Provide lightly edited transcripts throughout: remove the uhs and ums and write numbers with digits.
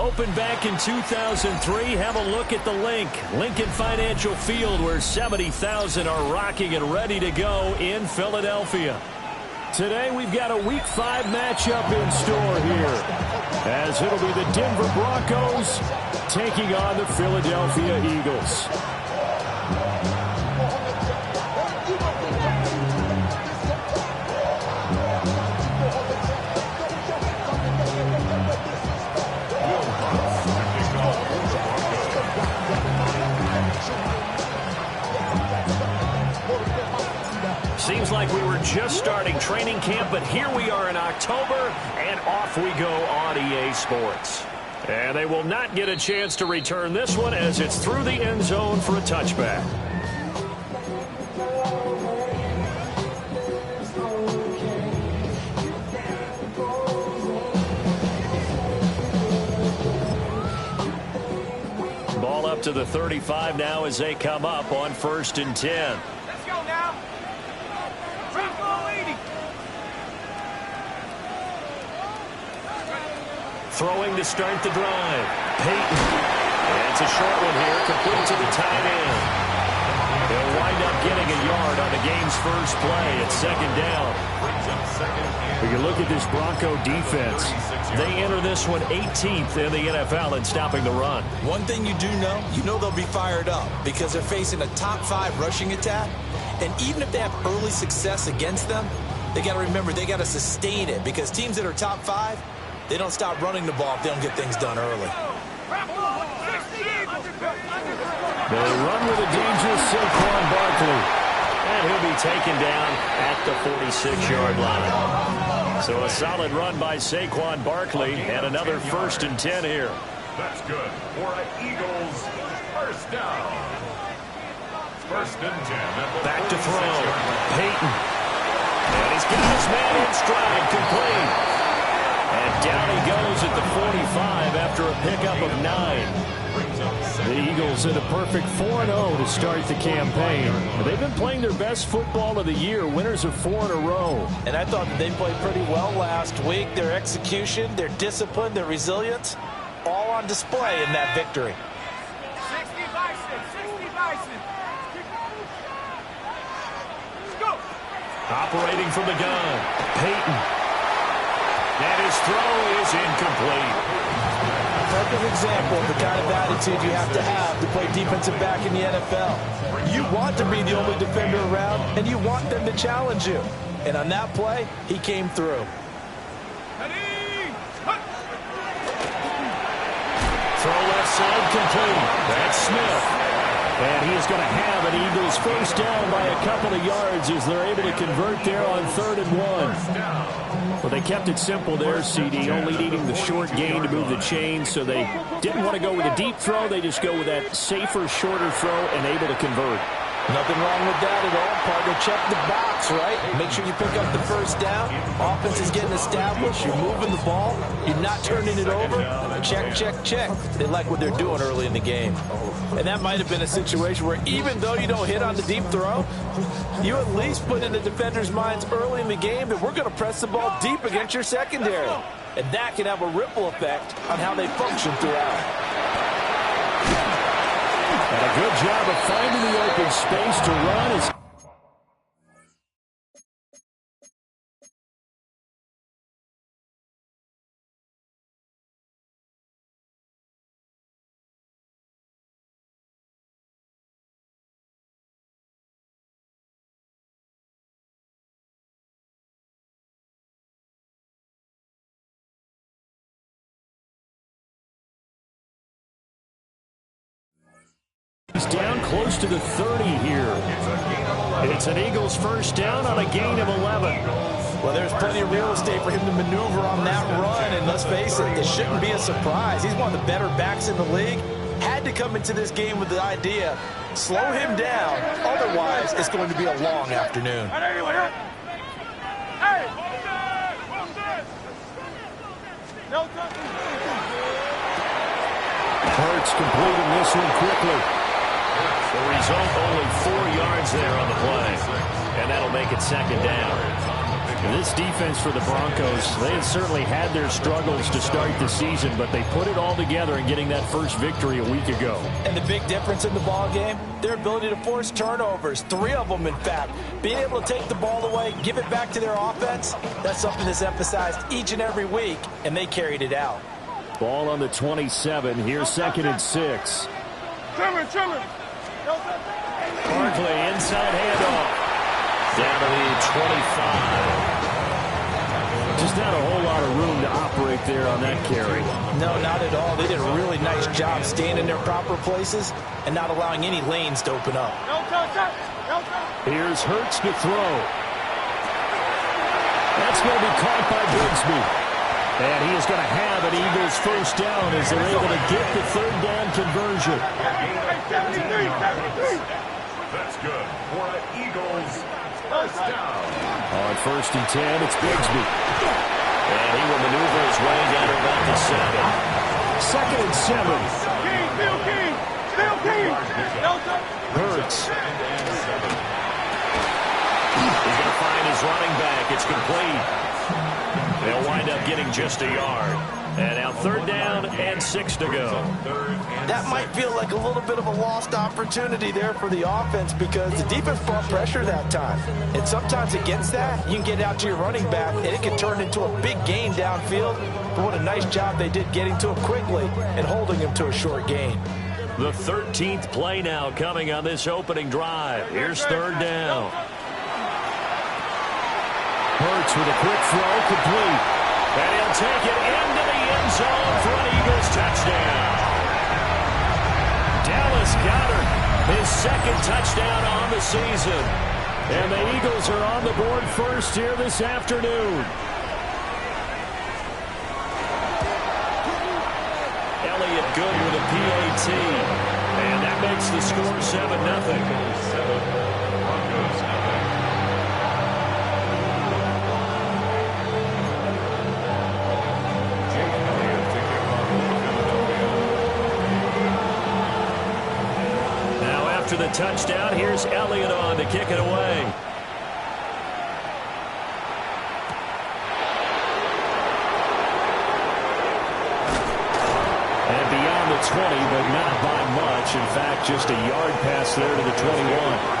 Opened back in 2003. Have a look at the link. Lincoln Financial Field, where 70,000 are rocking and ready to go in Philadelphia. Today we've got a Week 5 matchup in store here, as it'll be the Denver Broncos taking on the Philadelphia Eagles. Seems like we were just starting training camp, but here we are in October, and off we go on EA Sports. And they will not get a chance to return this one, as it's through the end zone for a touchback. Ball up to the 35 now as they come up on 1st and 10. Let's go now. Throwing to start the drive. Peyton. And it's a short one here, complete to the tight end. He'll wind up getting a yard on the game's first play at 2nd down. When you look at this Bronco defense, they enter this one 18th in the NFL in stopping the run. One thing you know they'll be fired up because they're facing a top 5 rushing attack. And even if they have early success against them, they got to remember they got to sustain it, because teams that are top 5, they don't stop running the ball if they don't get things done early. They run with a dangerous Saquon Barkley. And he'll be taken down at the 46-yard line. So a solid run by Saquon Barkley, and another 1st and 10 here. That's good for an Eagles first down. 1st and 10. Back to throw. Peyton. And he's got his man in stride, complete. And down he goes at the 45 after a pickup of 9. The Eagles in a perfect 4-0 to start the campaign. They've been playing their best football of the year, winners of 4 in a row. And I thought that they played pretty well last week. Their execution, their discipline, their resilience, all on display in that victory. 60 Bison, 60 Bison. Let's go. Operating from the gun, Peyton. And his throw is incomplete. Perfect example of the kind of attitude you have to play defensive back in the NFL. You want to be the only defender around, and you want them to challenge you. And on that play, he came through. Throw left side, complete. That's Smith. And he is going to have an Eagles first down by a couple of yards as they're able to convert there on 3rd and 1. Well, they kept it simple there, CD, only needing the short gain to move the chains, so they didn't want to go with a deep throw. They just go with that safer, shorter throw and able to convert. Nothing wrong with that at all, partner. Check the box, right? Make sure you pick up the first down. Offense is getting established. You're moving the ball. You're not turning it over. Check, check, check. They like what they're doing early in the game. And that might have been a situation where even though you don't hit on the deep throw, you at least put in the defender's minds early in the game that we're going to press the ball deep against your secondary. And that can have a ripple effect on how they function throughout. And a good job of finding the open space to run as he's down close to the 30 here. It's an Eagles first down on a gain of 11. Well, there's plenty of real estate for him to maneuver on that run, and let's face it, it shouldn't be a surprise. He's one of the better backs in the league. Had to come into this game with the idea, slow him down, otherwise it's going to be a long afternoon. Hurts completing this one quickly. The result, only 4 yards there on the play. And that'll make it second down. This defense for the Broncos, they have certainly had their struggles to start the season, but they put it all together in getting that first victory a week ago. And the big difference in the ball game, their ability to force turnovers, 3 of them in fact. Being able to take the ball away, give it back to their offense, that's something that's emphasized each and every week, and they carried it out. Ball on the 27. Here's 2nd and 6. Trimmer. Barkley inside handoff. Down to the 25. Just not a whole lot of room to operate there on that carry. No, not at all. They did a really nice job staying in their proper places and not allowing any lanes to open up. Here's Hurts to throw. That's going to be caught by Bigsby. And he is going to have an Eagles first down as they're able to get the 3rd down conversion. That's good for an Eagles first down. On 1st and 10, it's Bigsby. And he will maneuver his way down to about the 7. 2nd and 7. Still King. Hurts. He's going to find his running back. It's complete. They'll wind up getting just a yard. And now 3rd down and 6 to go. That might feel like a little bit of a lost opportunity there for the offense because the defense brought pressure that time. And sometimes against that, you can get out to your running back, and it can turn into a big gain downfield. But what a nice job they did getting to him quickly and holding him to a short gain. The 13th play now coming on this opening drive. Here's 3rd down. Hurts with a quick throw, complete. And he'll take it into the end zone for an Eagles touchdown. Dallas Goedert, his 2nd touchdown on the season. And the Eagles are on the board first here this afternoon. Elliott good with a PAT. And that makes the score 7-0. After the touchdown, here's Elliott on to kick it away. And beyond the 20, but not by much. In fact, just a yard pass there to the 21.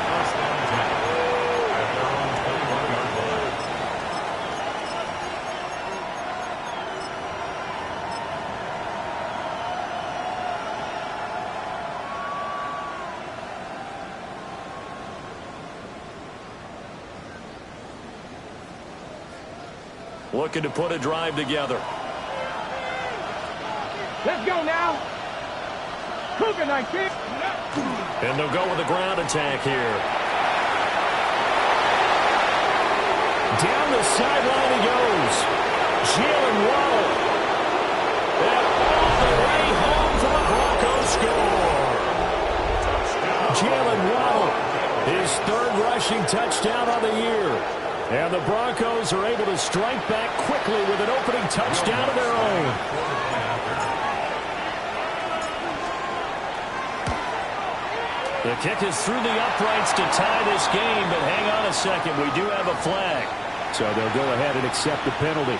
Looking to put a drive together. Let's go now. Cougar 19. And they'll go with a ground attack here. Down the sideline he goes. Jalen Waddle. And all the way home for the Broncos score. Jalen Waddle, his 3rd rushing touchdown of the year. And the Broncos are able to strike back quickly with an opening touchdown of their own. The kick is through the uprights to tie this game, but hang on a second. We do have a flag. So they'll go ahead and accept the penalty.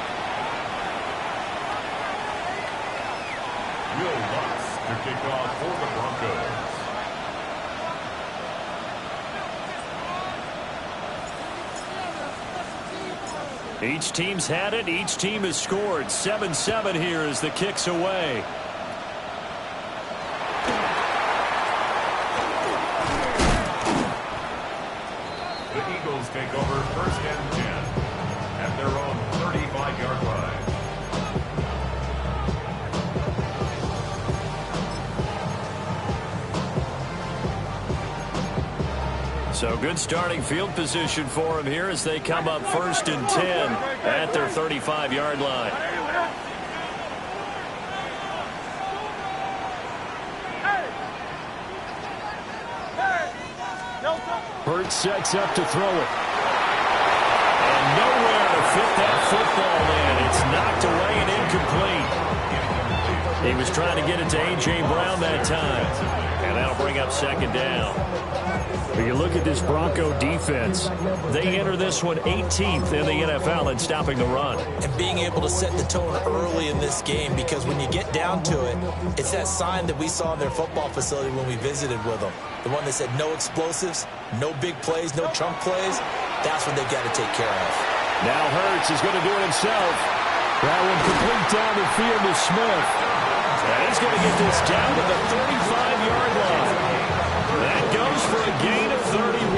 Will Lutz to kick off for the Broncos. Each team's had it. Each team has scored. 7-7 here as the kick's away. The Eagles take over 1st and 10 at their own 35-yard line. So good starting field position for them here as they come up 1st and 10 at their 35-yard line. Hurts sets up to throw it. And nowhere to fit that football in. It's knocked away and incomplete. He was trying to get it to A.J. Brown that time. And that'll bring up 2nd down. You look at this Bronco defense. They enter this one 18th in the NFL in stopping the run. And being able to set the tone early in this game, because when you get down to it, it's that sign that we saw in their football facility when we visited with them. The one that said no explosives, no big plays, no chunk plays. That's what they've got to take care of. Now Hurts is going to do it himself. That one complete down the field to Smith. And he's going to get this down to the 35-yard line. That goes for a gain of 31.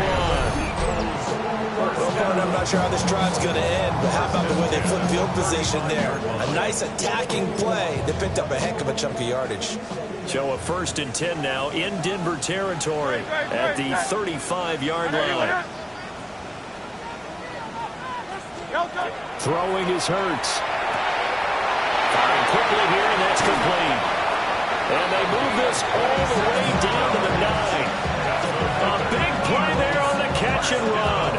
I'm not sure how this drive's going to end, but how about the way they flip field position there? A nice attacking play that picked up a heck of a chunk of yardage. So a 1st and 10 now in Denver territory at the 35-yard line. Throwing is Hurts. Firing quickly here, and that's complete. And they move this all the way down to the 9. A big play there on the catch and run.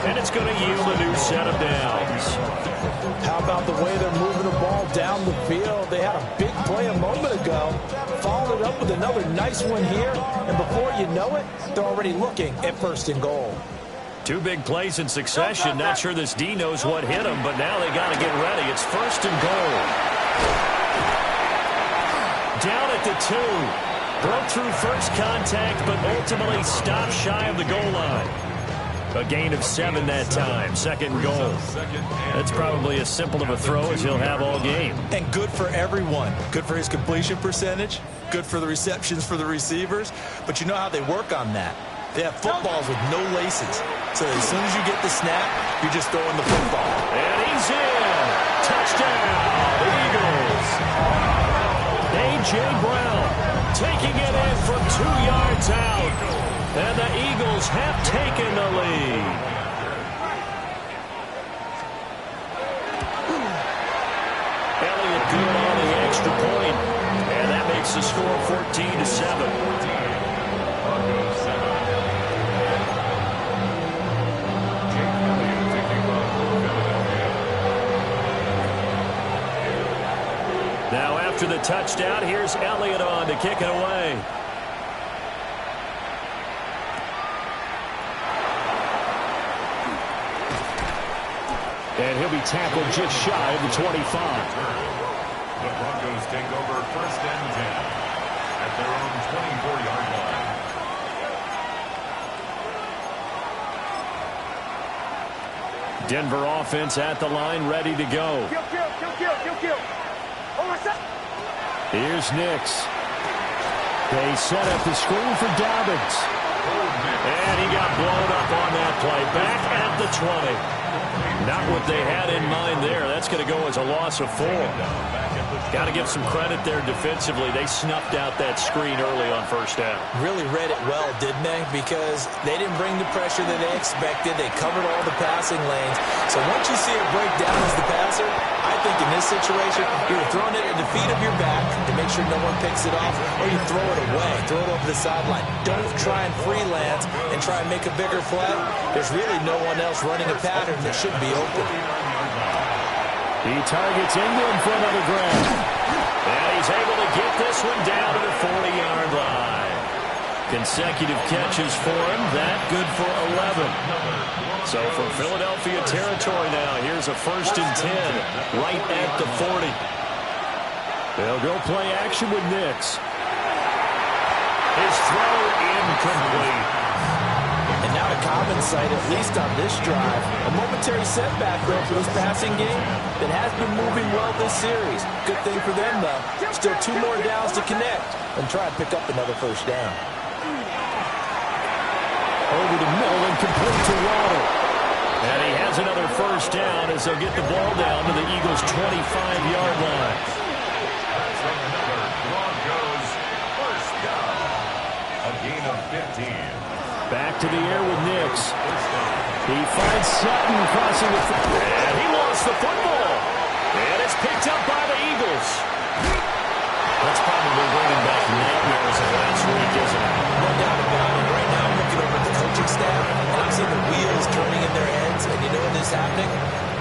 And it's going to yield a new set of downs. How about the way they're moving the ball down the field? They had a big play a moment ago. Followed up with another nice one here. And before you know it, they're already looking at 1st and goal. 2 big plays in succession. Not sure this D knows what hit him, but now they got to get ready. It's 1st and goal. Down at the 2. Broke through first contact, but ultimately stopped shy of the goal line. A gain of 7 that time. 2nd goal. That's probably as simple of a throw as he'll have all game. And good for everyone. Good for his completion percentage. Good for the receptions for the receivers. But you know how they work on that. They have footballs with no laces. So as soon as you get the snap, you're just throwing the football. And he's in. Touchdown, Eagles. A.J. Brown taking it in from 2 yards out. And the Eagles have taken the lead. Elliott good on the extra point. And that makes the score 14-7. Now after the touchdown, here's Elliott on to kick it away. And he'll be tackled just shy of the 25. The Broncos take over 1st and 10 at their own 24-yard line. Denver offense at the line, ready to go. Kill. Here's Nix. They set up the screen for Dobbins. And he got blown up on that play. Back at the 20. Not what they had in mind there. That's going to go as a loss of 4. Got to give some credit there defensively. They snuffed out that screen early on 1st down. Really read it well, didn't they? Because they didn't bring the pressure that they expected. They covered all the passing lanes. So once you see it break down as the passer, I think in this situation, you're throwing it at the feet of your back to make sure no one picks it off, or you throw it away, throw it over the sideline. Don't try and freelance and try and make a bigger play. There's really no one else running a pattern that should be open. He targets Ingram for another grab. And he's able to get this one down to the 40-yard line. Consecutive catches for him. That good for 11. So from Philadelphia territory now, here's a 1st and 10 right at the 40. They'll go play action with Nix. His throw incomplete. And now a common sight, at least on this drive. A momentary setback, though, for this passing game that has been moving well this series. Good thing for them, though. Still 2 more downs to connect and try and pick up another 1st down. Over the middle and complete to Waddle. And he has another 1st down as they'll get the ball down to the Eagles' 25-yard line. That's another Broncos 1st down. A gain of 15. Back to the air with Nix. He finds Sutton crossing the field. And he lost the football. And it's picked up by the Eagles. That's probably bringing back nightmares of last week, isn't it? No doubt about it. Right now, I'm looking over at the coaching staff, and I'm seeing the wheels turning in their heads. And you know what is happening?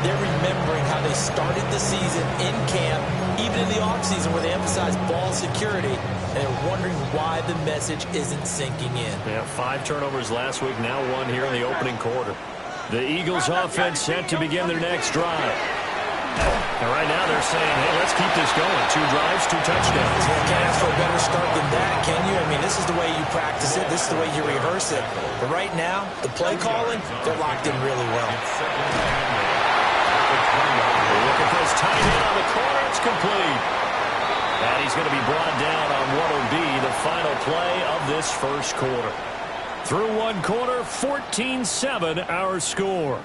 They're remembering how they started the season in camp, even in the offseason where they emphasize ball security, and they're wondering why the message isn't sinking in. Yeah, 5 turnovers last week, now 1 here in the opening quarter. The Eagles offense set to begin their next drive. And right now they're saying, hey, let's keep this going. 2 drives, 2 touchdowns. You can't ask for a better start than that, can you? I mean, this is the way you practice it. This is the way you rehearse it. But right now, the play calling, they're locked in really well. Looking for his tight end on the corner. It's complete. And he's going to be brought down on what will be the final play of this first quarter. Through 1 quarter, 14-7 our score.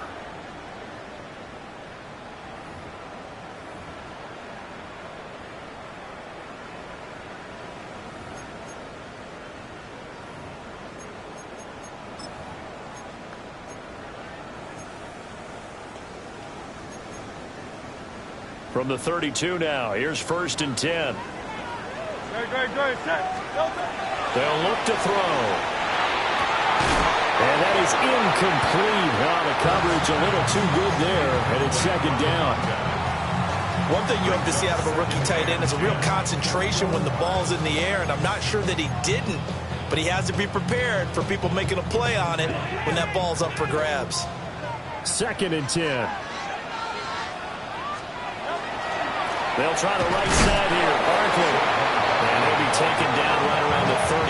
From the 32 now, here's 1st and 10. They'll look to throw. And that is incomplete. Wow, the coverage a little too good there, and it's 2nd down. One thing you have to see out of a rookie tight end is a real concentration when the ball's in the air, and I'm not sure that he didn't, but he has to be prepared for people making a play on it when that ball's up for grabs. 2nd and 10. They'll try the right side here. Barkley. And they'll be taken down right around the 34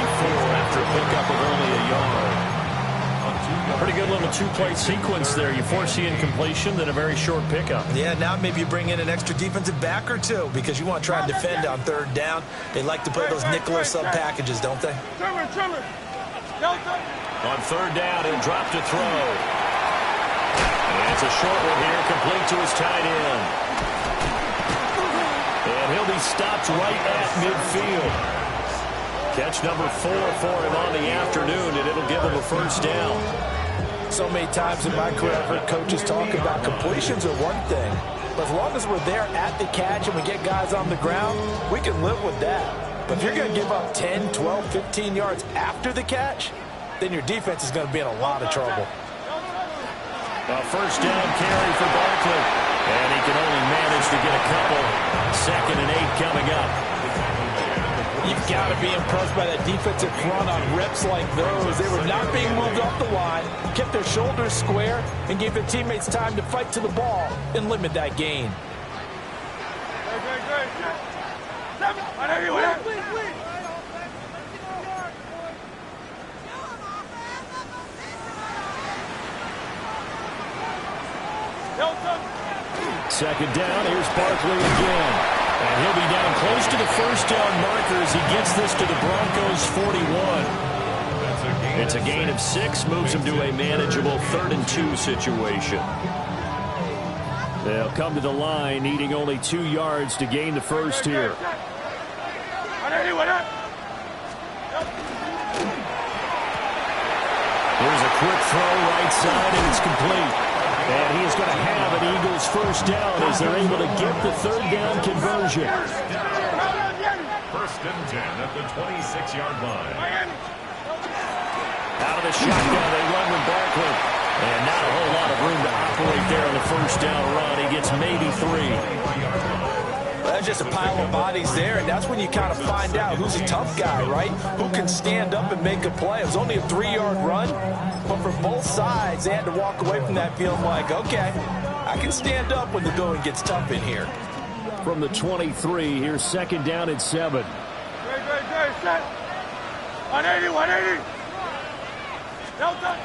after a pickup of only a yard. A pretty good little 2-play sequence there. You force the incompletion, then a very short pickup. Yeah, now maybe you bring in an extra defensive back or 2 because you want to try and defend on 3rd down. They like to play those nickel or sub packages, don't they? On 3rd down, he'll drop to throw. And it's a short one here, complete to his tight end. And he'll be stopped right at midfield. Catch number 4 for him on the afternoon, and it'll give him a 1st down. So many times in my career, I've heard coaches talk about completions are one thing. But as long as we're there at the catch and we get guys on the ground, we can live with that. But if you're going to give up 10, 12, 15 yards after the catch, then your defense is going to be in a lot of trouble. A 1st down carry for Barkley. And he can only manage to get a couple. 2nd and 8 coming up. You've got to be impressed by that defensive front on reps like those. They were not being moved off the line, kept their shoulders square, and gave their teammates time to fight to the ball and limit that gain. Second down, here's Barkley again. And he'll be down close to the 1st down marker as he gets this to the Broncos' 41. It's a gain of 6, moves him to a manageable 3rd and 2 situation. They'll come to the line, needing only 2 yards to gain the 1st here. Here's a quick throw right side, and it's complete. And he is going to have an Eagles 1st down as they're able to get the 3rd down conversion. 1st and 10 at the 26-yard line. Out of the shotgun, they run with Barkley. And not a whole lot of room to operate there on the 1st down run. He gets maybe 3. That's just a pile of bodies there, and that's when you kind of find out who's a tough guy, right? Who can stand up and make a play. It was only a 3-yard run, but for both sides, they had to walk away from that feeling like, okay, I can stand up when the going gets tough in here. From the 23, here's 2nd down and 7. Great, set. 180, 180. Delta.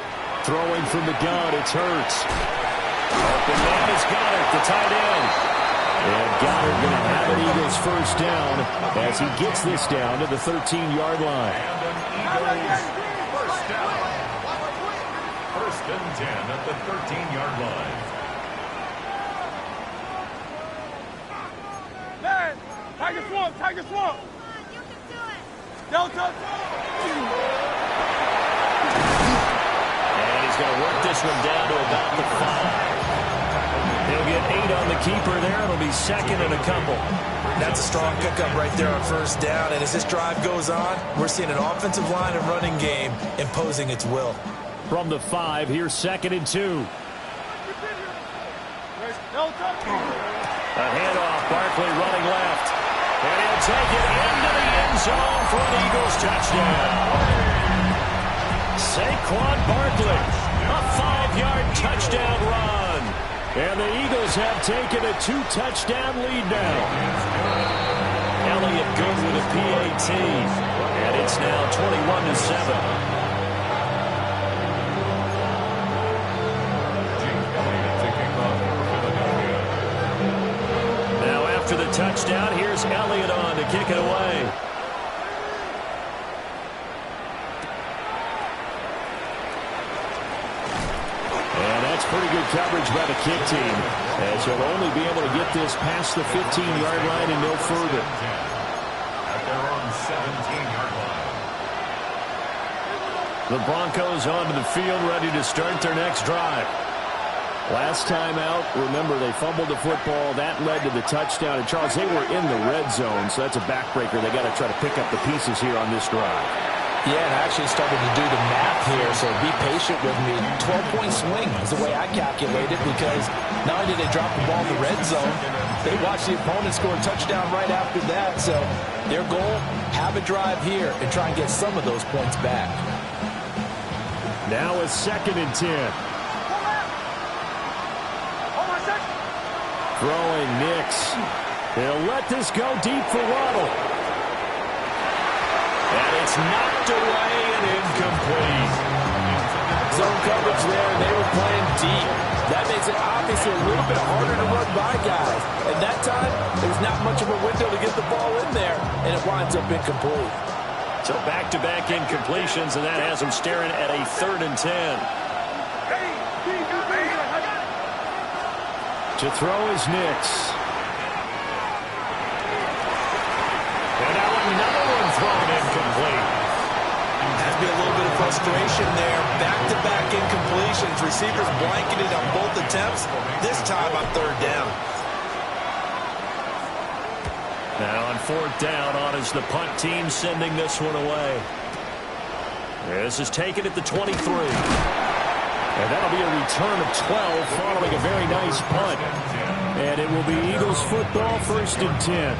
Throwing from the gun, it's Hurts. Open man has got it, the tight end. And Goddard going to have an Eagles 1st down as he gets this down to the 13-yard line. And an Eagles 1st down. 1st and 10 at the 13-yard line. Man, Tiger Swamp, Tiger Swamp. You can do it. Delta. And he's going to work this one down to about the 5. He'll get 8 on the keeper there. It'll be 2nd and a couple. That's a strong pickup right there on 1st down. And as this drive goes on, we're seeing an offensive line and running game imposing its will. From the 5, here's 2nd and 2. A handoff, Barkley running left. And he'll take it into the end zone for an Eagles touchdown. Saquon Barkley, a 5-yard touchdown run. And the Eagles have taken a 2-touchdown lead now. Elliott good with a PAT. And it's now 21-7. To the touchdown, here's Elliott on to kick it away. And that's pretty good coverage by the kick team, as he'll only be able to get this past the 15-yard line and no further. At their own 17-yard line. The Broncos onto the field, ready to start their next drive. Last time out, remember, they fumbled the football. That led to the touchdown. And, Charles, they were in the red zone, so that's a backbreaker. They got to try to pick up the pieces here on this drive. Yeah, and I actually started to do the math here, so be patient with me. 12-point swing is the way I calculate it, because not only did they drop the ball in the red zone, they watched the opponent score a touchdown right after that. So their goal, have a drive here and try and get some of those points back. Now a 2nd and 10. Throwing Nix. He'll let this go deep for Waddle. And it's knocked away and incomplete. Zone coverage there, and they were playing deep. That makes it obviously a little bit harder to run by guys. And that time, there's not much of a window to get the ball in there, and it winds up incomplete. So back-to-back incompletions, and that has him staring at a 3rd and 10. To throw is Nix. And now another one thrown incomplete. Has to be a little bit of frustration there. Back-to-back incompletions. Receivers blanketed on both attempts. This time on 3rd down. Now on 4th down, on is the punt team sending this one away. This is taken at the 23. And that'll be a return of 12 following a very nice punt. And it will be Eagles football, 1st and 10.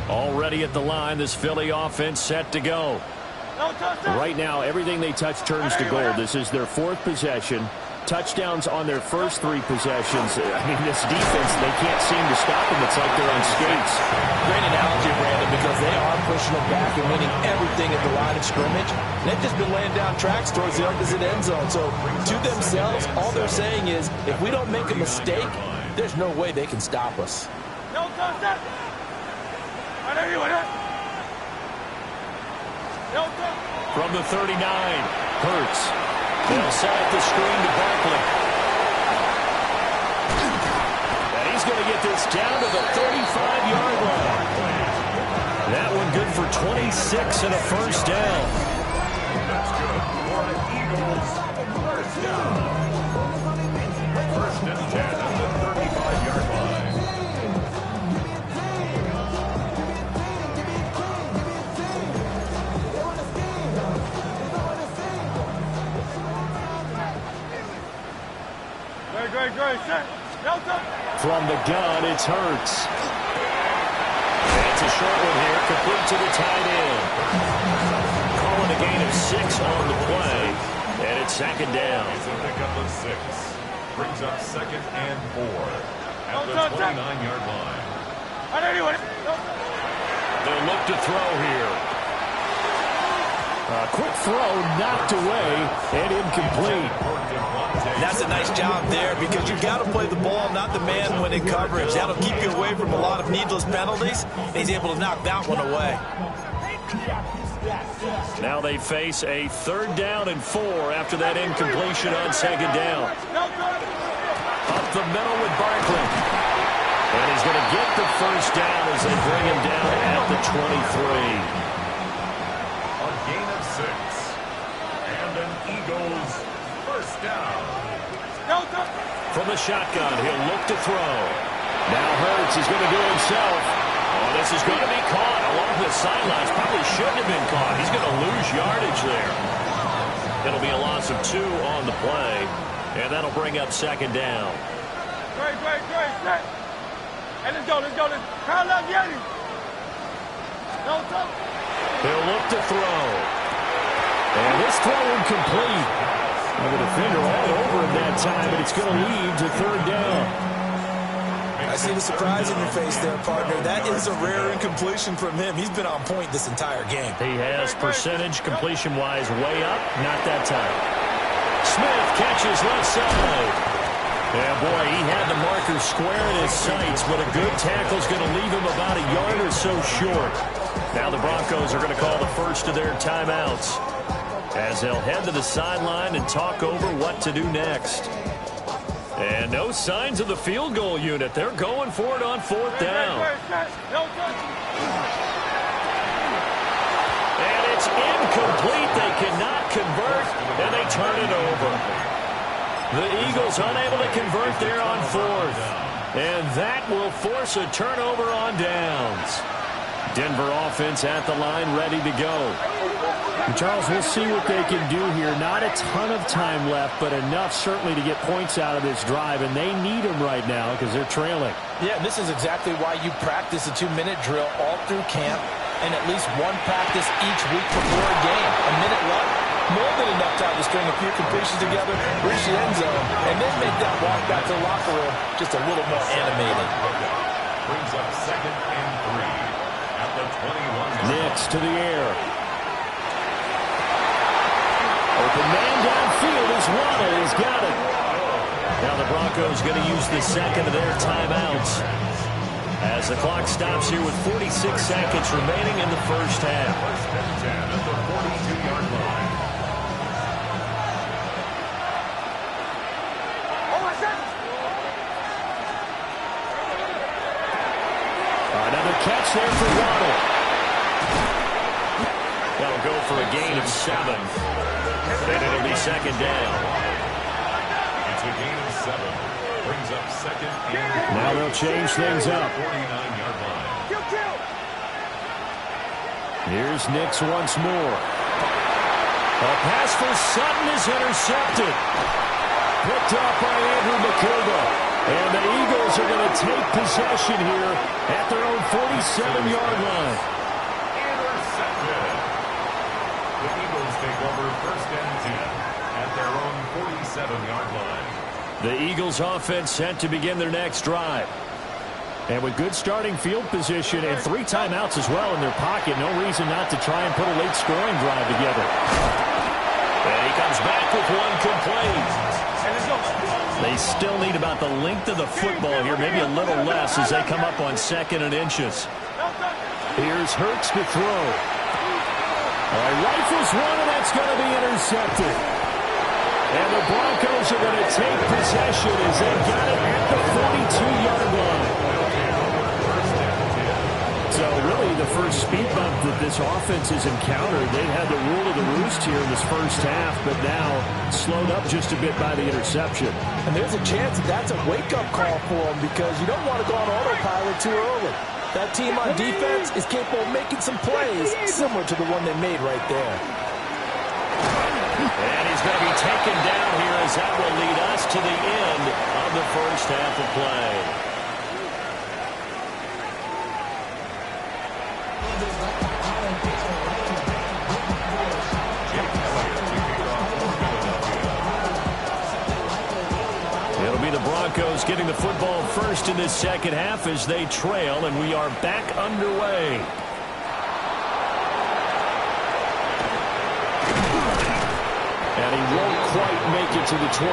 Already at the line, this Philly offense set to go. Right now, everything they touch turns to gold. This is their 4th possession. Touchdowns on their first 3 possessions. I mean, this defense, they can't seem to stop them. It's like they're on skates. Great analogy, Brandon, because they are pushing them back and winning everything at the line of scrimmage. They've just been laying down tracks towards the opposite end zone. So, to themselves, all they're saying is, if we don't make a mistake, there's no way they can stop us. From the 39, Hurts. They'll set up the screen to Barkley. And he's going to get this down to the 35-yard line. That one good for 26 and a 1st down. That's good for an Eagles 1st down. 1st and 10 at the 35-yard line. From the gun, it's Hurts. That's a short one here, complete to the tight end. Calling a gain of 6 on the play, and it's 2nd down. It's a pickup of 6. Brings up 2nd and 4 at the 29-yard line. They'll look to throw here. A quick throw knocked away and incomplete. That's a nice job there, because you've got to play the ball, not the man when in coverage. That'll keep you away from a lot of needless penalties. He's able to knock that one away. Now they face a 3rd down and 4 after that incompletion on 2nd down. Up the middle with Barkley. And he's going to get the 1st down as they bring him down at the 23. A gain of 6. And an Eagles 1st down. From the shotgun, he'll look to throw. Now Hurts is going to do it himself. Oh, this is going to be caught along the sidelines. Probably shouldn't have been caught. He's going to lose yardage there. It'll be a loss of 2 on the play, and that'll bring up second down. Great. Hey, let's go. Crowd up, Yeti. Don't talk. He'll look to throw. And this throw incomplete. The defender all over him that time, but it's going to lead to third down. I see the surprise in your face there, partner. That is a rare incompletion from him. He's been on point this entire game. He has percentage completion-wise way up, not that time. Smith catches left side. Yeah, boy, he had the marker square in his sights, but a good tackle's going to leave him about a yard or so short. Now the Broncos are going to call the first of their timeouts as they'll head to the sideline and talk over what to do next. And no signs of the field goal unit. They're going for it on fourth down. And it's incomplete. They cannot convert, and they turn it over. The Eagles unable to convert there on fourth. And that will force a turnover on downs. Denver offense at the line, ready to go. And Charles, we'll see what they can do here. Not a ton of time left, but enough certainly to get points out of this drive, and they need them right now because they're trailing. Yeah, this is exactly why you practice a 2-minute drill all through camp and at least one practice each week before a game. A minute left, more than enough time to string a few completions together, reach the end zone, and then make that walk back to the locker room just a little more animated. Brings up 2nd and 3 at the 21. Next to the air. Open man downfield is Waddle. He's got it. Now the Broncos going to use the second of their timeouts as the clock stops here with 46 seconds remaining in the first half. 1st and 10 at the 42-yard line. Another catch there for Waddle. That'll go for a gain of 7. And it'll be second down. It's a gain of 7. Brings up 2nd and Now they'll change things up. 49-yard line. Here's Nix once more. A pass for Sutton is intercepted. Picked up by Andrew McCurva. And the Eagles are going to take possession here at their own 47-yard line. Intercepted. The Eagles take over 1st and 10 at their own 47-yard line. The Eagles offense set to begin their next drive. And with good starting field position and 3 timeouts as well in their pocket, no reason not to try and put a late scoring drive together. And he comes back with one complete. They still need about the length of the football here, maybe a little less as they come up on 2nd and inches. Here's Hurts to throw. Rifles one, and that's going to be intercepted. And the Broncos are going to take possession as they got it at the 42-yard line. So really the first speed bump that this offense has encountered. They've had the rule of the roost here in this first half, but now slowed up just a bit by the interception. And there's a chance that that's a wake-up call for them because you don't want to go on autopilot too early. That team on defense is capable of making some plays similar to the one they made right there. And he's going to be taken down here as that will lead us to the end of the first half of play. It'll be the Broncos getting the football first in this second half as they trail, and we are back underway. And he won't quite make it to the 25.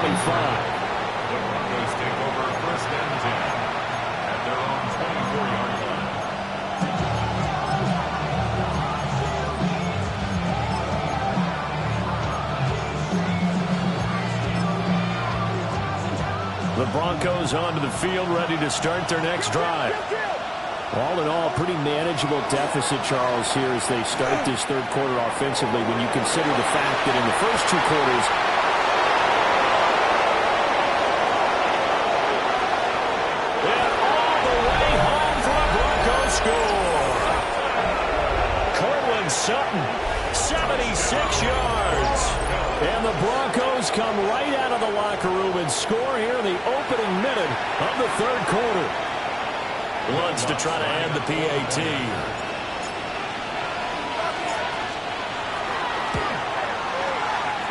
The Broncos take over 1st and 10 at their own 24-yard line. The Broncos onto the field, ready to start their next drive. All in all, pretty manageable deficit, Charles, here as they start this third quarter offensively when you consider the fact that in the first 2 quarters, and all the way home for a Broncos score. Cortland Sutton, 76 yards. And the Broncos come right out of the locker room and score here in the opening minute of the third quarter. Lutz to try to add the PAT.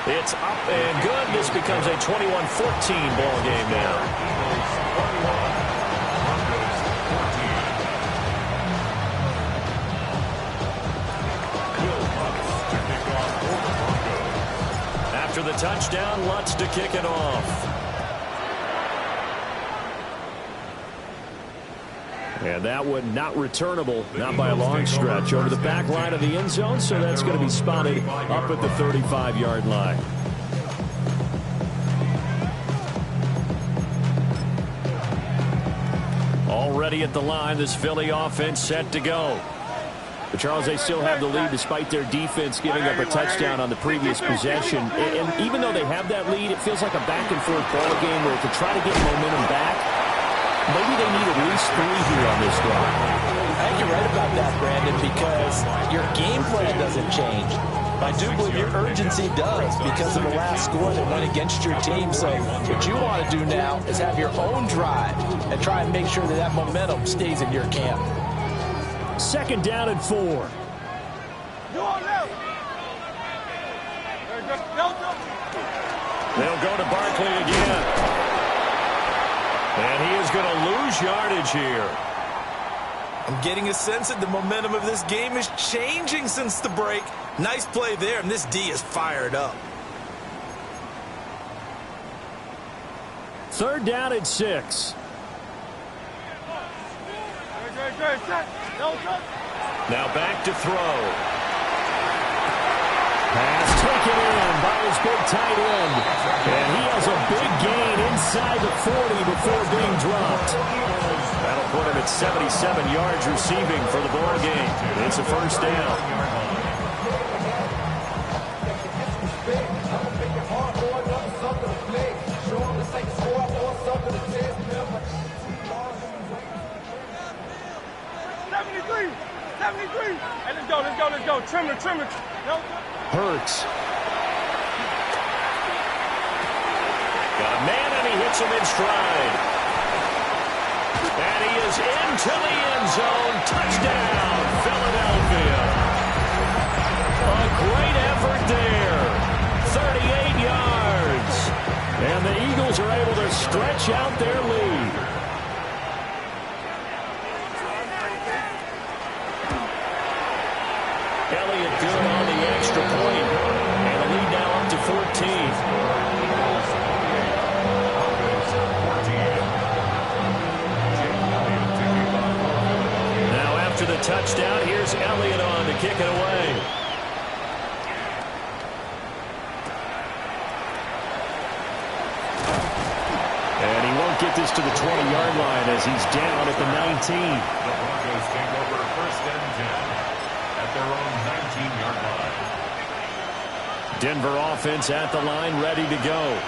It's up and good. This becomes a 21-14 ball game now. After the touchdown, Lutz to kick it off. And that one not returnable, not by a long stretch, over the back line of the end zone, so that's going to be spotted up at the 35-yard line. Already at the line, this Philly offense set to go. But Charles, they still have the lead despite their defense giving up a touchdown on the previous possession. And even though they have that lead, it feels like a back-and-forth ball game where to try to get momentum back, maybe they need at least 3 here on this drive. I think you're right about that, Brandon, because your game plan doesn't change. I do believe your urgency does because of the last score that went against your team. So what you want to do now is have your own drive and try and make sure that that momentum stays in your camp. Second down and 4. They'll go to Barkley again. And he is going to lose yardage here. I'm getting a sense that the momentum of this game is changing since the break. Nice play there, and this D is fired up. Third down and 6. Now back to throw. Pass taken in by his big tight end. And he has a big gain inside the 40 before being dropped. That'll put him at 77 yards receiving for the ball game. It's a first down. Hey, let's go. Trim it. Hurts. Got a man, and he hits him in stride. And he is into the end zone. Touchdown, Philadelphia. A great effort there. 38 yards. And the Eagles are able to stretch out their lead. Elliott good on the extra point. And the lead now up to 14. Now after the touchdown, here's Elliott on to kick it away. And he won't get this to the 20-yard line as he's down at the 19. The Broncos take over first and 10 at their own 19-yard line. Denver offense at the line, ready to go.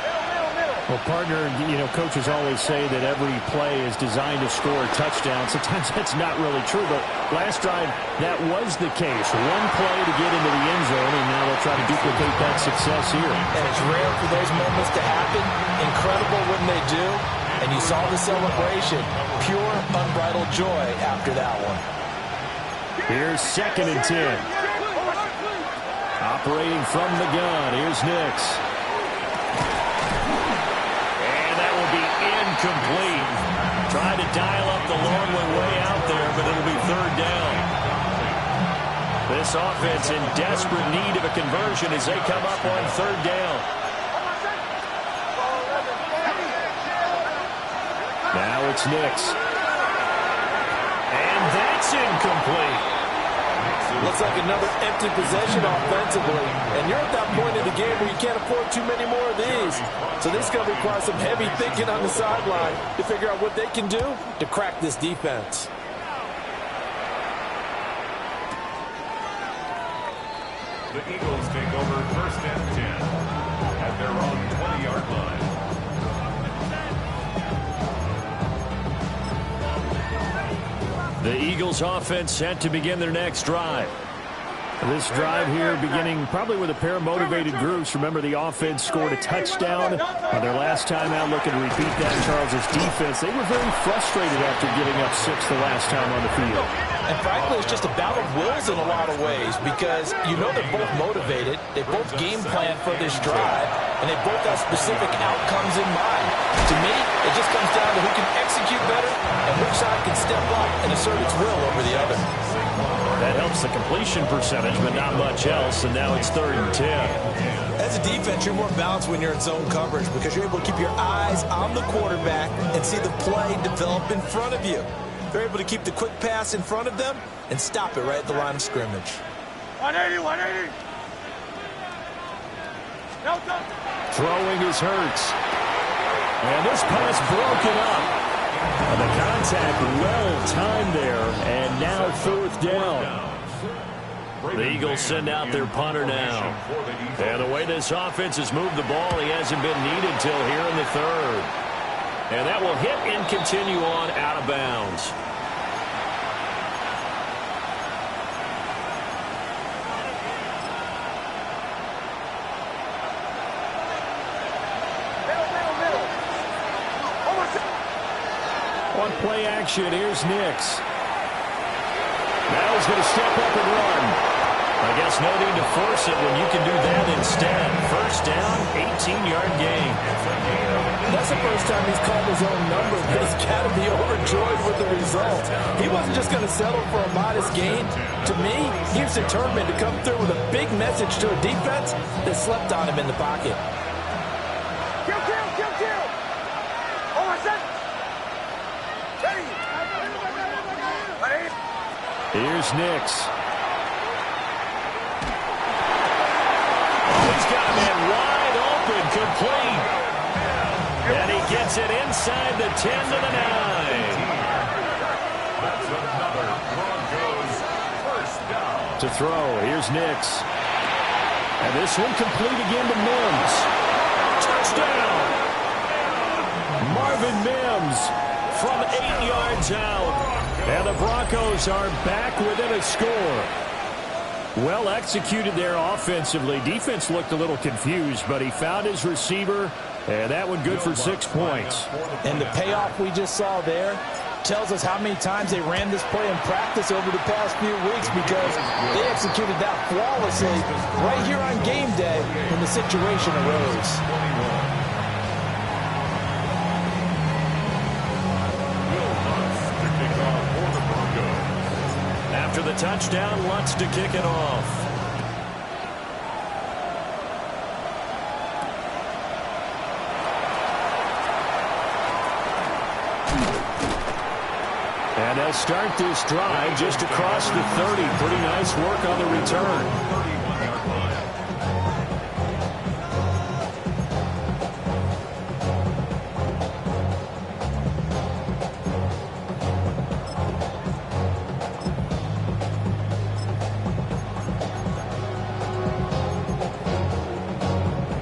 Well, partner, coaches always say that every play is designed to score a touchdown. Sometimes that's not really true, but last drive, that was the case. One play to get into the end zone, and now they'll try to duplicate that success here. And it's rare for those moments to happen. Incredible when they do. And you saw the celebration. Pure, unbridled joy after that one. Here's second and 10. Operating from the gun, here's Nix. And that will be incomplete. Tried to dial up the long one way out there, but it'll be third down. This offense in desperate need of a conversion as they come up on third down. Now it's Nix. And that's incomplete. Looks like another empty possession offensively. And you're at that point in the game where you can't afford too many more of these. So this is going to require some heavy thinking on the sideline to figure out what they can do to crack this defense. The Eagles take over first and 10 at their own 20-yard line. The Eagles offense set to begin their next drive. This drive here beginning probably with a pair of motivated groups. Remember, the offense scored a touchdown on their last time out. Looking to repeat that. Charles' defense, they were very frustrated after giving up 6 the last time on the field. And frankly, it's just a battle of wills in a lot of ways because you know they're both motivated. They both game plan for this drive, and they both have specific outcomes in mind. To me, it just comes down to who can execute better and which side can step up and assert its will over the other. That helps the completion percentage, but not much else, and now it's 3rd and 10. As a defense, you're more balanced when you're in zone coverage because you're able to keep your eyes on the quarterback and see the play develop in front of you. They're able to keep the quick pass in front of them and stop it right at the line of scrimmage. 180, 180. Throwing is Hurts. And this pass broken up. And the contact well-timed there, and now 4th down. The Eagles send out their punter now. And the way this offense has moved the ball, he hasn't been needed till here in the 3rd. And that will hit and continue on out of bounds. On play action, here's Nix. Now he's going to step up and run. I guess no need to force it when you can do that instead. 1st down, 18-yard gain. That's the first time he's called his own number, but he's got to be overjoyed with the result. He wasn't just going to settle for a modest gain. To me, he was determined to come through with a big message to a defense that slept on him in the pocket. Kill, kill, kill, kill. Oh, my son. Here's Nix. He's got a man wide open, complete. And he gets it inside the 10 to the 9. That's another Broncos first down. To throw, here's Nix. And this one complete again to Mims. Touchdown! Marvin Mims from 8 yards out. And the Broncos are back within a score. Well executed there offensively. Defense looked a little confused, but he found his receiver, and that one good for 6 points. And the payoff we just saw there tells us how many times they ran this play in practice over the past few weeks because they executed that flawlessly right here on game day when the situation arose. After the touchdown, Lutz to kick it off. And they'll start this drive just across the 30. Pretty nice work on the return.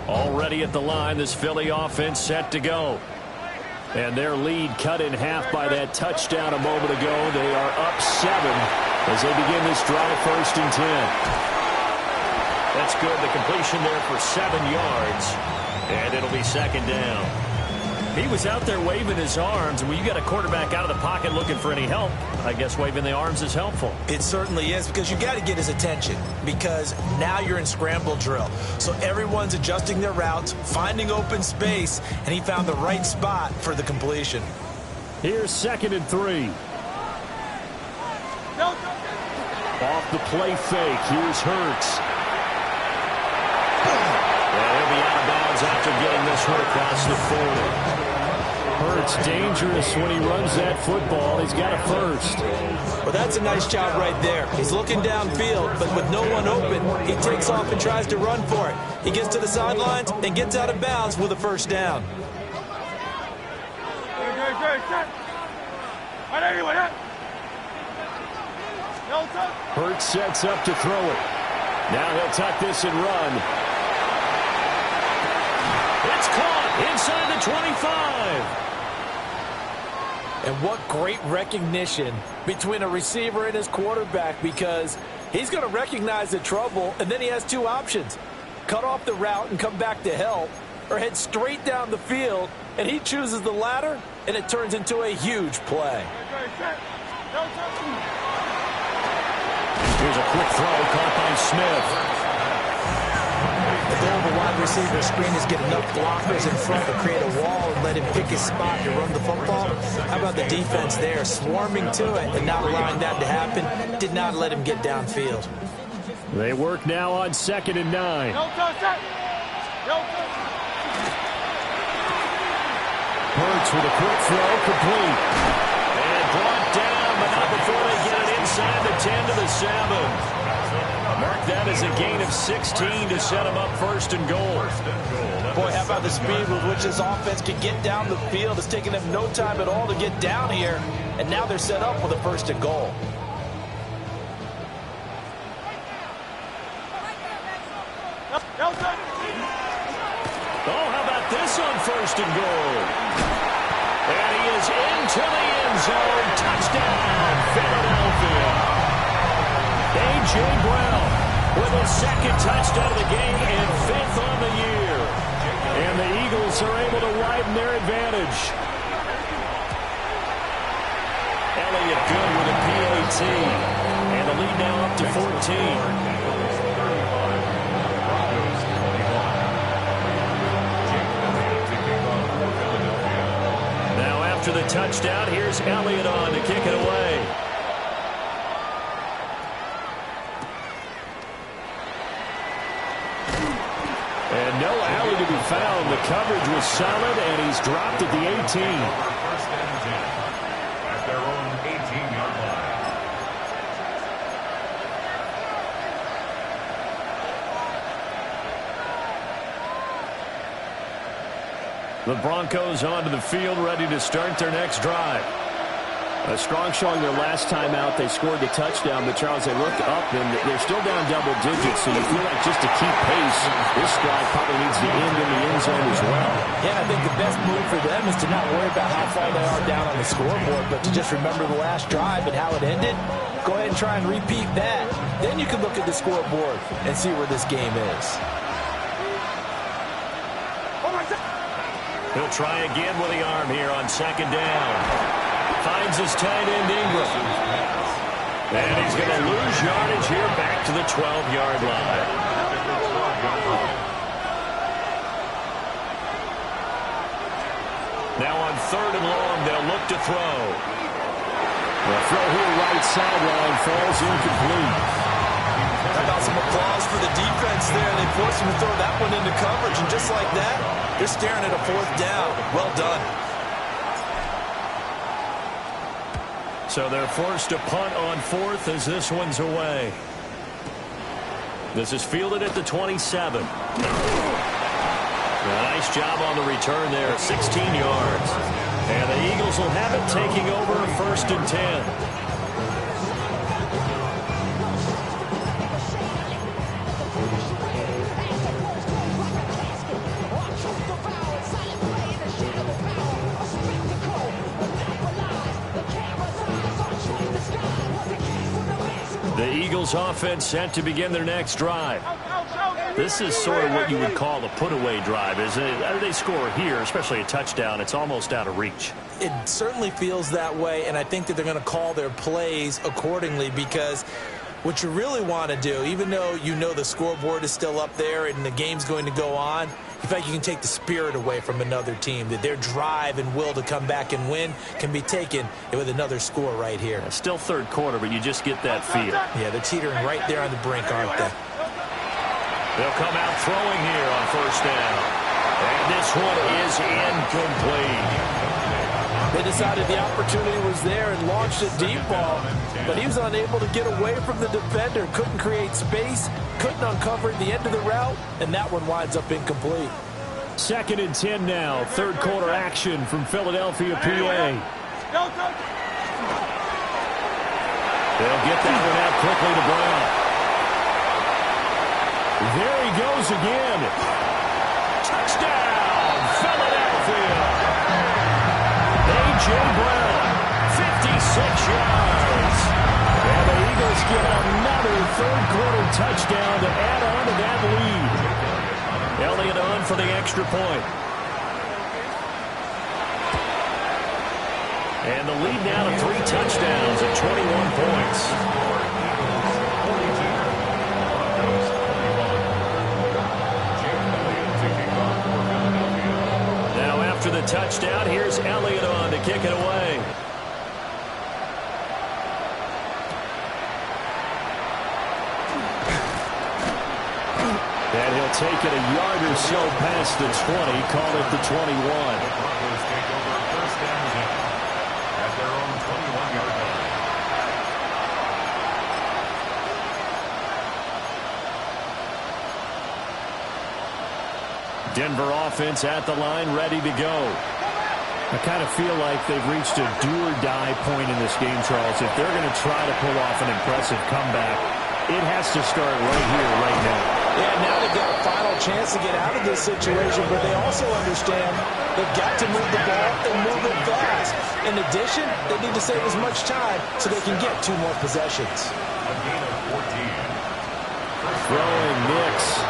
Already at the line, this Philly offense set to go. And their lead cut in half by that touchdown a moment ago. They are up 7 as they begin this drive 1st and 10. That's good. The completion there for 7 yards. And it'll be 2nd down. He was out there waving his arms. When you got a quarterback out of the pocket looking for any help, I guess waving the arms is helpful. It certainly is because you got to get his attention because now you're in scramble drill. So everyone's adjusting their routes, finding open space, and he found the right spot for the completion. Here's 2nd and 3. Off the play fake. Here's Hurts. And he'll be out of bounds after getting this one across the 40. Hurts dangerous when he runs that football. He's got a first. Well, that's a nice job right there. He's looking downfield, but with no one open, he takes off and tries to run for it. He gets to the sidelines and gets out of bounds with a first down. Hurts sets up to throw it. Now he'll tuck this and run. It's caught inside the 25. And what great recognition between a receiver and his quarterback, because he's going to recognize the trouble, and then he has two options. Cut off the route and come back to help, or head straight down the field, and he chooses the latter, and it turns into a huge play. Here's a quick throw caught by Smith. The goal of a wide receiver screen is get enough blockers in front to create a wall and let him pick his spot to run the football. How about the defense there, swarming to it and not allowing that to happen? Did not let him get downfield. They work now on 2nd and 9. Hurts with a quick throw, complete. And brought down, but not before they get it inside the 10 to the 7. Mark that as a gain of 16 to set him up 1st and goal. Boy, how about the speed with which this offense can get down the field? It's taken them no time at all to get down here, and now they're set up with a 1st and goal. Oh, how about this on 1st and goal? And he is into the end zone. Touchdown, Philadelphia. A.J. Brown with his 2nd touchdown of the game and 5th on the year. And the Eagles are able to widen their advantage. Elliott good with a PAT. And the lead now up to 14. After the touchdown, here's Elliott on to kick it away. And no alley to be found. The coverage was solid, and he's dropped at the 18. 1st and 10 at their own 18-yard line. The Broncos onto the field, ready to start their next drive. A strong showing their last time out. They scored the touchdown, but Charles, they look up, and they're still down double digits, so you feel like just to keep pace, this drive probably needs to end in the end zone as well. Yeah, I think the best move for them is to not worry about how far they are down on the scoreboard, but to just remember the last drive and how it ended. Go ahead and try and repeat that. Then you can look at the scoreboard and see where this game is. He'll try again with the arm here on 2nd down. Finds his tight end Ingram. And he's going to lose yardage here back to the 12-yard line. Now on 3rd and long, they'll look to throw. The throw here right sideline falls incomplete. How about some applause for the defense there? They forced him to throw that one into coverage, and just like that, they're staring at a 4th down. Well done. So they're forced to punt on 4th as this one's away. This is fielded at the 27. Nice job on the return there at 16 yards. And the Eagles will have it taking over 1st and 10. The Eagles offense set to begin their next drive. This is sort of what you would call a put-away drive, isn't it? After they score here, especially a touchdown, it's almost out of reach. It certainly feels that way, and I think that they're going to call their plays accordingly, because what you really want to do, even though you know the scoreboard is still up there and the game's going to go on, in fact, you can take the spirit away from another team, that their drive and will to come back and win can be taken with another score right here. It's still 3rd quarter, but you just get that feel. Yeah, they're teetering right there on the brink, aren't they? They'll come out throwing here on 1st down. And this one is incomplete. They decided the opportunity was there and launched a deep ball, but he was unable to get away from the defender, couldn't create space, couldn't uncover the end of the route, and that one winds up incomplete. 2nd and 10 now, 3rd quarter action from Philadelphia, PA. They'll get that one out quickly to Brown. There he goes again. Touchdown, Philadelphia. A.J. A.J. Brown, 56 yards. And the Eagles get another third-quarter touchdown to add on to that lead. Elliott on for the extra point. And the lead now to 3 touchdowns at 21 points. Now after the touchdown, here's Elliott on to kick it away. And he'll take it a yard or so past the 20, call it the 21. The Broncos take over first down at their own 21-yard line. Denver offense at the line, ready to go. I kind of feel like they've reached a do-or-die point in this game, Charles. If they're going to try to pull off an impressive comeback, it has to start right here, right now. Yeah, now they've got a final chance to get out of this situation, but they also understand they've got to move the ball and move it fast. In addition, they need to save as much time so they can get 2 more possessions. A gain of 14. Throwing Nix.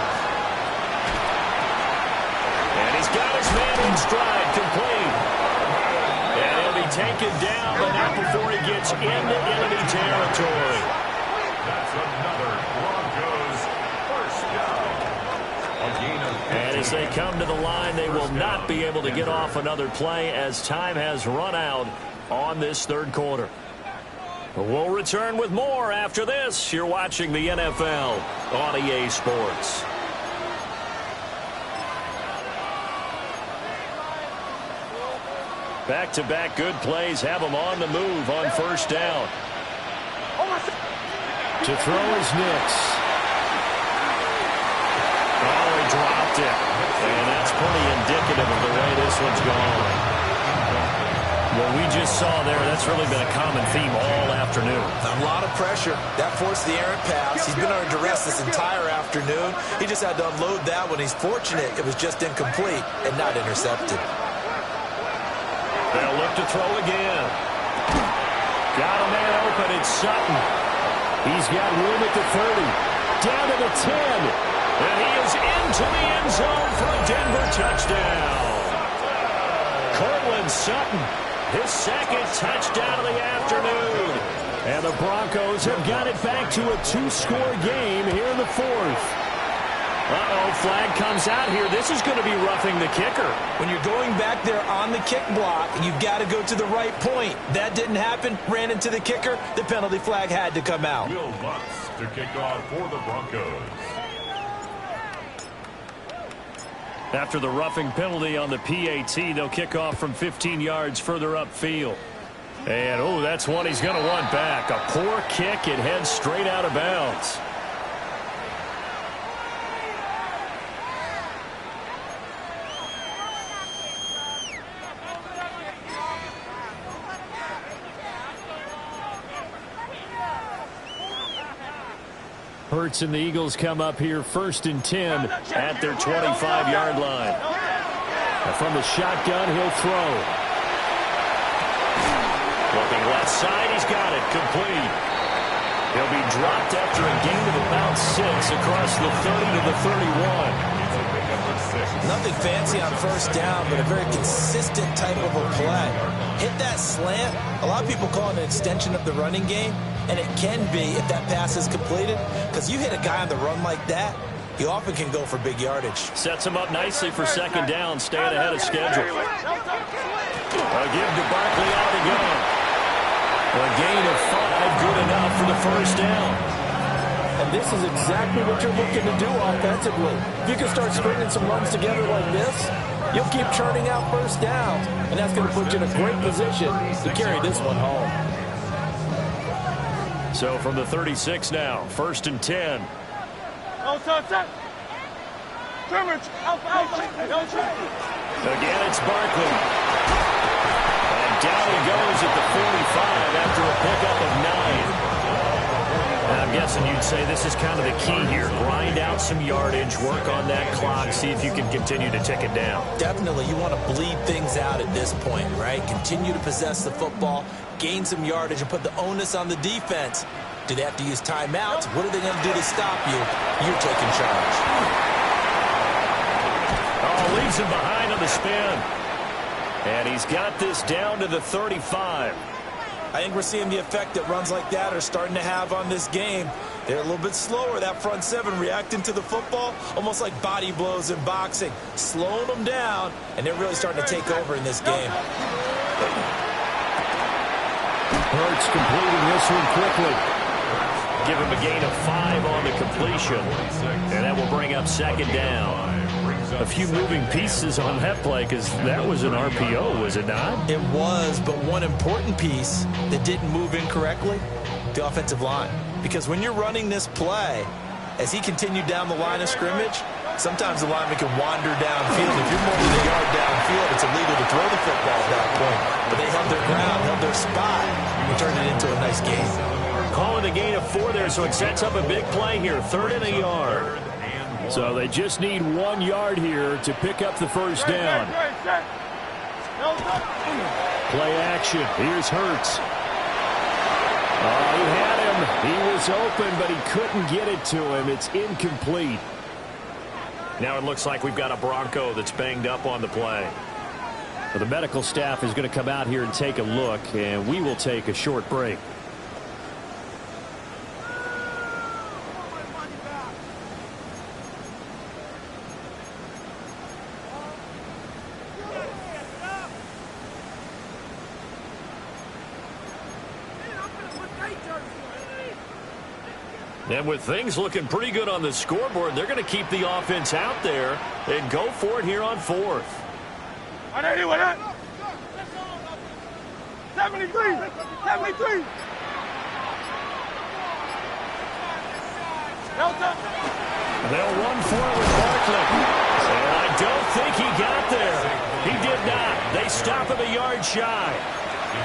And he's got his man in stride, complete. And he'll be taken down, but not before he gets into enemy territory. That's another Broncos first down. A gain of 15. And as they come to the line, they will not be able to get off another play as time has run out on this third quarter. We'll return with more after this. You're watching the NFL on EA Sports. Back-to-back good plays have them on the move on first down. To throw is Nix. Oh, he dropped it. And that's pretty indicative of the way this one's gone. What we just saw there, that's really been a common theme all afternoon. A lot of pressure. That forced the errant pass. He's been under duress this entire afternoon. He just had to unload that one. He's fortunate it was just incomplete and not intercepted. They'll look to throw again. Got a man open. It's Sutton. He's got room at the 30. Down to the 10. And he is into the end zone for a Denver touchdown. Cortland Sutton, his second touchdown of the afternoon. And the Broncos have got it back to a 2-score game here in the fourth. Uh-oh, flag comes out here. This is going to be roughing the kicker. When you're going back there on the kick block, you've got to go to the right point. That didn't happen. Ran into the kicker. The penalty flag had to come out. Will Lutz to kick off for the Broncos. After the roughing penalty on the PAT, they'll kick off from 15 yards further upfield. And, oh, that's one he's going to want back. A poor kick. It heads straight out of bounds. Hurts and the Eagles come up here 1st and 10 at their 25-yard line. And from the shotgun, he'll throw. Looking left side, he's got it, complete. He'll be dropped after a gain of about 6 across the 30 to the 31. Nothing fancy on first down, but a very consistent type of a play. Hit that slant. A lot of people call it an extension of the running game, and it can be if that pass is completed, because you hit a guy on the run like that, you often can go for big yardage. Sets him up nicely for second down, staying ahead of schedule. A give to Barkley out to go. A gain of 5, good enough for the first down. And this is exactly what you're looking to do offensively. If you can start stringing some runs together like this, you'll keep churning out first downs, and that's going to put you in a great position to carry this one home. So from the 36 now, 1st and 10. Again, it's Barkley. And down he goes at the 45 after a pickup of 9. And I'm guessing you'd say this is kind of the key here. Grind out some yardage, work on that clock, see if you can continue to tick it down. Definitely, you want to bleed things out at this point, right? Continue to possess the football, gain some yardage, and put the onus on the defense. Do they have to use timeouts? What are they going to do to stop you? You're taking charge. Oh, leaves him behind on the spin. And he's got this down to the 35. I think we're seeing the effect that runs like that are starting to have on this game. They're a little bit slower, that front seven, reacting to the football, almost like body blows in boxing, slowing them down, and they're really starting to take over in this game. Hurts completing this one quickly. Give him a gain of 5 on the completion, and that will bring up second down. A few moving pieces on that play because that was an RPO, was it not? It was, but one important piece that didn't move incorrectly, the offensive line. Because when you're running this play, as he continued down the line of scrimmage, sometimes the lineman can wander downfield. If you're more than a yard downfield, it's illegal to throw the football at that point. But they held their ground, held their spot, and turned it into a nice game. Calling a gain of 4 there, so it sets up a big play here. 3rd and a yard. So they just need 1 yard here to pick up the first down. Play action. Here's Hurts. Oh, he had him. He was open, but he couldn't get it to him. It's incomplete. Now it looks like we've got a Bronco that's banged up on the play. Well, the medical staff is going to come out here and take a look, and we will take a short break. And with things looking pretty good on the scoreboard, they're going to keep the offense out there and go for it here on 4th. 73! 73! They'll run for it with Barkley. And I don't think he got there. He did not. They stop him a yard shy.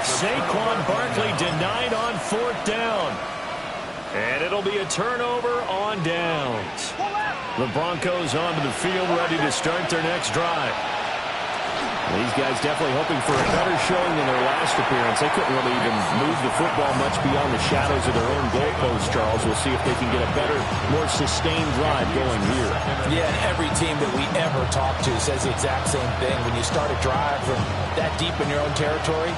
Saquon Barkley denied on 4th down. And it'll be a turnover on downs. The Broncos onto the field, ready to start their next drive. These guys definitely hoping for a better showing than their last appearance. They couldn't really even move the football much beyond the shadows of their own goalposts, Charles. We'll see if they can get a better, more sustained drive going here. Yeah, and every team that we ever talk to says the exact same thing. When you start a drive from that deep in your own territory,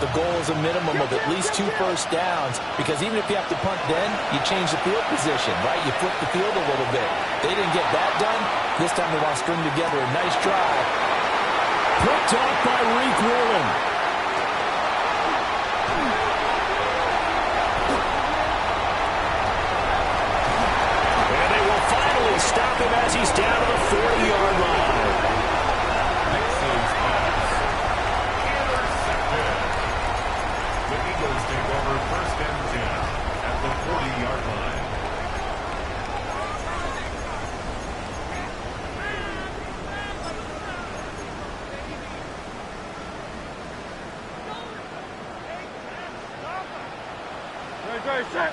the goal is a minimum of at least 2 first downs, because even if you have to punt then, you change the field position, right? You flip the field a little bit. They didn't get that done. This time they want to string together a nice drive. Picked off by Reek Woolen. And they will finally stop him as he's down to the 40-yard line. First and 10 at the 40-yard line. Set.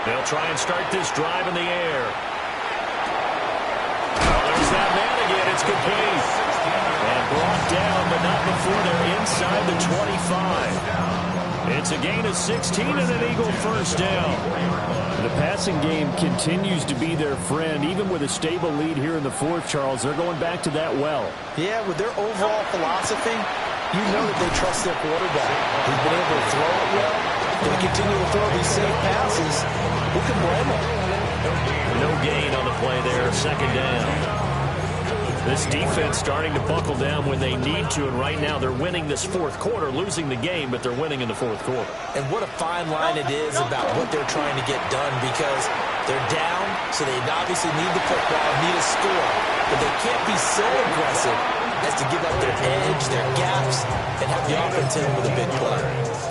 They'll try and start this drive in the air. Oh, there's that man again. It's complete. And brought down, but not before they're inside the 25. It's a gain of 16 and an Eagle first down. The passing game continues to be their friend. Even with a stable lead here in the 4th, Charles, they're going back to that well. Yeah, with their overall philosophy, you know that they trust their quarterback. He's been able to throw it well. If they continue to throw these safe passes, who can blame them? No gain on the play there, second down. This defense starting to buckle down when they need to, and right now they're winning this 4th quarter, losing the game, but they're winning in the 4th quarter. And what a fine line it is about what they're trying to get done, because they're down, so they obviously need the football, need a score, but they can't be so aggressive as to give up their edge, their gaps, and have the offense in with a big play.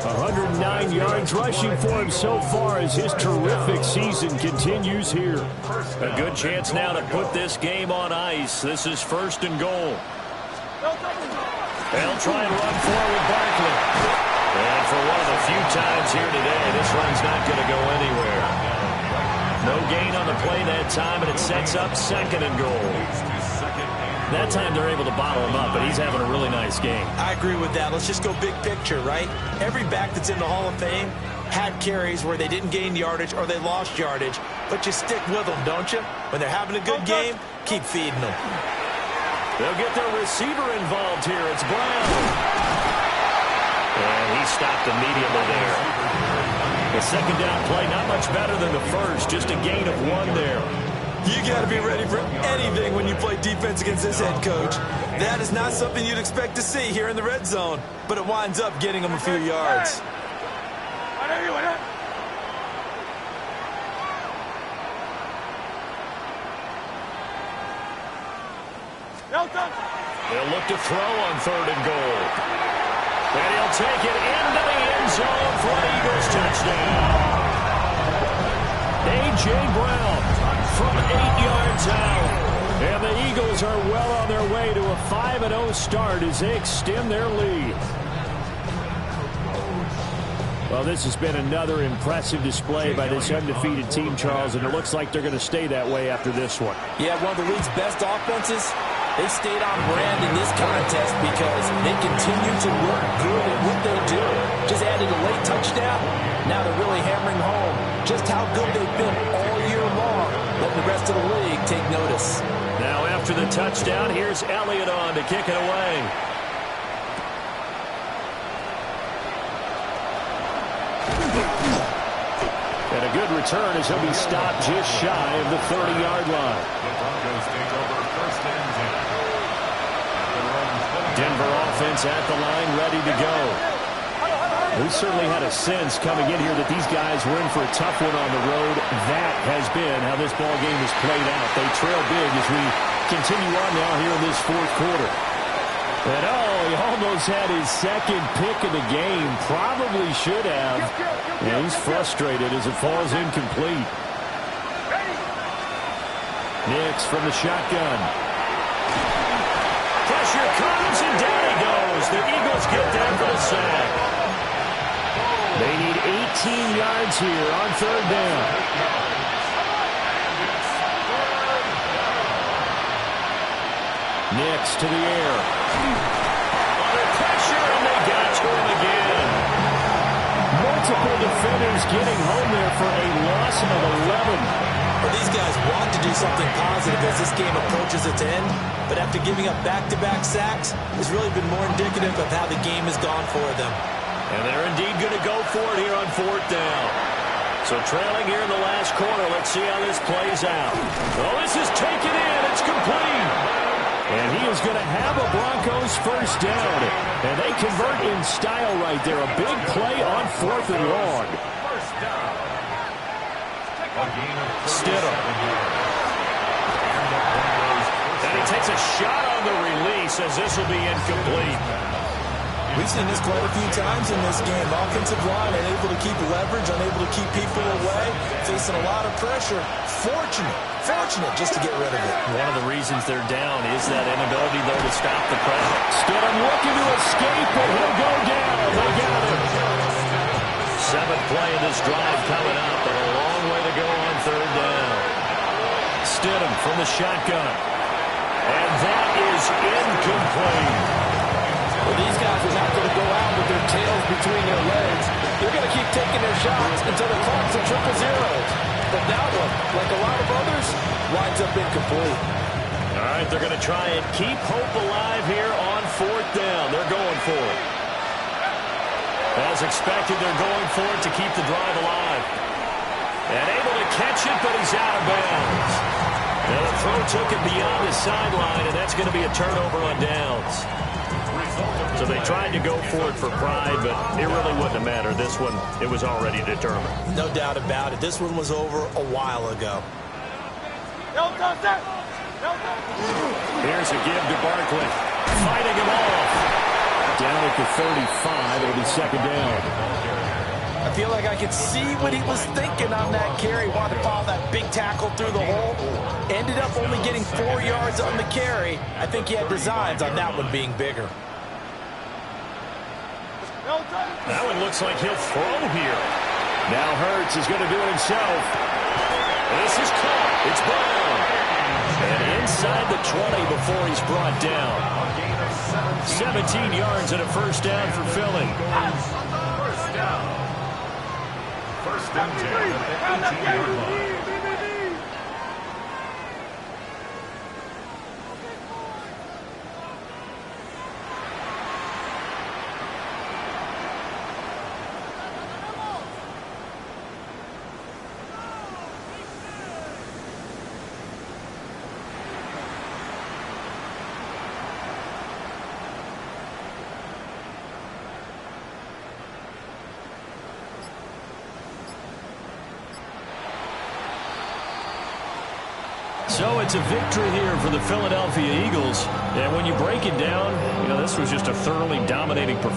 109 yards rushing for him so far as his terrific season continues here. A good chance now to put this game on ice. This is 1st and goal. They'll try and run forward with Barkley. And for one of the few times here today, this run's not going to go anywhere. No gain on the play that time, and it sets up 2nd and goal. That time they're able to bottle him up, but he's having a really nice game. I agree with that. Let's just go big picture, right? Every back that's in the Hall of Fame had carries where they didn't gain yardage or they lost yardage, but you stick with them, don't you? When they're having a good game, keep feeding them. They'll get their receiver involved here. It's Brown. And he stopped immediately there. The 2nd down play, not much better than the first, just a gain of 1 there. You got to be ready for anything when you play defense against this head coach. That is not something you'd expect to see here in the red zone, but it winds up getting them a few yards. They'll look to throw on 3rd and goal. And he'll take it into the end zone for an Eagles touchdown. A.J. Brown from 8 yards out. And the Eagles are well on their way to a 5-0 start as they extend their lead. Well, this has been another impressive display by this undefeated team, Charles, and it looks like they're going to stay that way after this one. Yeah, one of the league's best offenses. They stayed on brand in this contest because they continue to look good at what they do. Just added a late touchdown. Now they're really hammering home just how good they've been all year long. Letting the rest of the league take notice. Now after the touchdown, here's Elliott on to kick it away. And a good return as he'll be stopped just shy of the 30-yard line. The Broncos take over 1st and 10. Denver offense at the line, ready to go. We certainly had a sense coming in here that these guys were in for a tough one on the road. That has been how this ball game has played out. They trail big as we continue on now here in this 4th quarter. And he almost had his 2nd pick of the game. Probably should have. And he's frustrated as it falls incomplete. Nix from the shotgun. Pressure comes and down he goes. The Eagles get down for the sack. They need 18 yards here on 3rd down. Nix to the air. Under pressure, and they got to him again. Multiple defenders getting home there for a loss of 11. Well, these guys want to do something positive as this game approaches its end, but after giving up back-to-back sacks, it's really been more indicative of how the game has gone for them. And they're indeed going to go for it here on 4th down. So trailing here in the last quarter, let's see how this plays out. Oh, this is taken in. It's complete. And he is going to have a Broncos 1st down. And they convert in style right there. A big play on 4th and long. Stidham. And he takes a shot on the release as this will be incomplete. We've seen this quite a few times in this game. Offensive line unable to keep leverage, unable to keep people away, facing a lot of pressure. Fortunate just to get rid of it. One of the reasons they're down is that inability, though, to stop the pressure. Stidham looking to escape, but he'll go down. They got him. 7th play of this drive coming up, but a long way to go on 3rd down. Stidham from the shotgun. And that is incomplete. Well, these guys are not going to go out with their tails between their legs. They're going to keep taking their shots until the clock's at 000. But that one, like a lot of others, winds up incomplete. All right, they're going to try and keep hope alive here on 4th down. They're going for it. As expected, they're going for it to keep the drive alive. And able to catch it, but he's out of bounds. Now the throw took it beyond the sideline, and that's going to be a turnover on downs. So they tried to go for it for pride, but it really wouldn't have mattered. This one, it was already determined. No doubt about it. This one was over a while ago. Here's a give to Barkley. Fighting him off. Down at the 35, it'll be 2nd down. I feel like I could see what he was thinking on that carry. Wanted to follow that big tackle through the hole. Ended up only getting 4 yards on the carry. I think he had designs on that one being bigger. That one looks like he'll throw here. Now Hurts is going to do it himself. This is caught. It's Brown. And inside the 20 before he's brought down. 17 yards and a first down for Philly. First down. First and 10 at the 18-yard line. So it's a victory here for the Philadelphia Eagles. And when you break it down, this was just a thoroughly dominating performance.